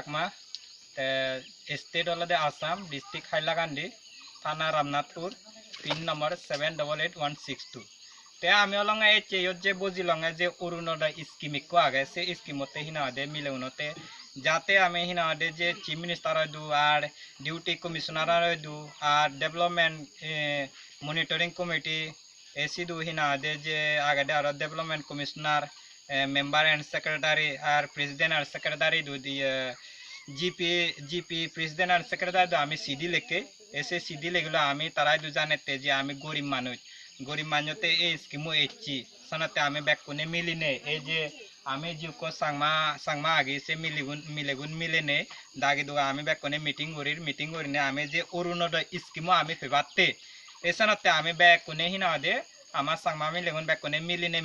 Chakma state হলদে Assam district Hailakandi থানা Ramnathpur pin নম্বর 788162 তে আমি অলঙ্গা এই চেয়ত যে বুঝি লঙ্গা যে অরুণোদয় স্কিম একটু আগে সে স্কিমতে হিনা দে মিলে উনতে যাতে আমি হিনা দে যে চিফ মিনিস্টার দু আর ডিউটি কমিশনার দু আর ডেভেলপমেন্ট মনিটরিং কমিটি এসি দু হিনা দে যে আগে দে আর development commissioner member and secretary আর প্রেসিডেন্ট আর সেক্রেটারি দু জিপি প্রেসিডেন্ট আর সেক্রেটারি দু আমি সিডি লেখে এসে সিডি লেগুলো আমি তারাই দু জানেতে যে আমি গরিব মানুষতে এই স্কিমও এসছি সানাতে আমি ব্যাকুনে মিলিনে এই যে আমি জিউকো সাংমা আগে সে মিলেগুন মিলেনে দাগি দুগা আমি ব্যাকুনে মিটিং করিনে আমি যে অরুণোদয় স্কিমও আমি ফেবাতে এসানাতে আমি ব্যাকুনে হিনা দে আমার সাংমা মিলেগুন ব্যাকুনে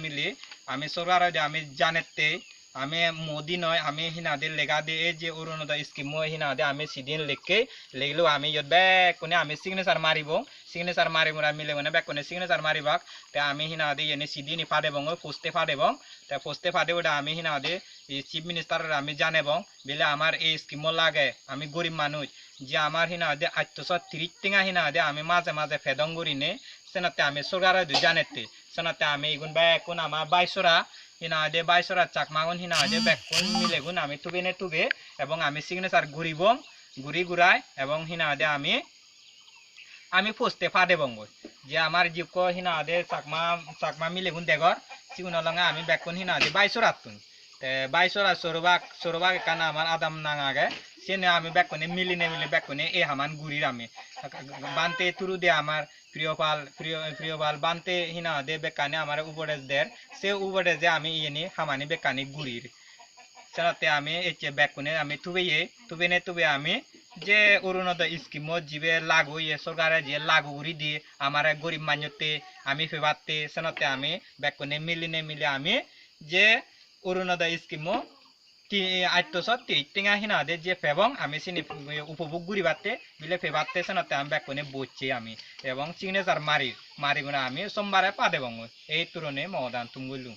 মিলি আমি সরকার আমি জানেতে আমি মোদি নয় আমি হিনা দে লেগা দে এই যে অরুণোদয় স্কিমও হিনা দে আমি সিদিন লেখকে লেগলো আমি ইয়ত ব্যাকুনে আমি সিগনেচার মারিব মিলে মানে ব্যাকুনে সিগনেচার মারিবাক তে আমি হিনা দে এনে সিদিন ফাদে বং পোস্টে ফাদে বং তে পোস্টে ফাদে ওটা আমি হিনা দে চিফ মিনিস্টার আমি জানে বং বেলে আমার এই স্কিমও লাগে আমি গরিব মানুষ যে আমার হিনা দে 830 টিঙা হিনা দে আমি মাঝে ফেদং গরিনে সেনাতে আমি সরকার জানেতে সেনাতে আমি এগুন ব্যাকুন আমার বাইশরা হিনা দে বাইশরা চাকমাগুন হিনা দে ব্যাকুন মিলেগুন আমি তুবে এবং আমি সিগনেচার ঘুরাই এবং হিনা দে আমি পোস্টে ফাদে বঙ্গ যে আমার জিউক হিনা দে চাকমা মিলেগুন দেগর সিগুন লঙ্গা আমি ব্যাকুন হিনা দে বাইশরা তুন তে বাইশরা সরবাক কানা আমার আদাম নাঙাগে সেনে আমি ব্যাকুনে মিলে ব্যাকুনে এ হামান ঘুরির আমি বানতে তুরু দে আমার প্রিয়পাল বানতে হিনা দে বেকানে আমার উপদেশ দের সে উপদেশে আমি ইয়েনি হামানি বেকানি ঘুরির সেনাতে আমি এচে ব্যাকুনে আমি তুবে আমি যে অরুণোদয় স্কিম জিবে লাগু ইয়ে সরকারে যে লাগু করি দিয়ে আমার গরিব মানুষতে আমি ফেবাতে সেনাতে আমি ব্যাকুনে মিলে আমি যে অরুণোদয় স্কিম 830 টিঙা হিনা দে যে ফেবং আমি সিনি উপভোগ করিবাতে বিলে ফেবাতে সেনাতে আমি ব্যাকুনে বসছি আমি এবং সিগনেচার মারি গুনা আমি সোমবারে পাদে বঙ্গ এই তুরনে মহদান তুমগুলু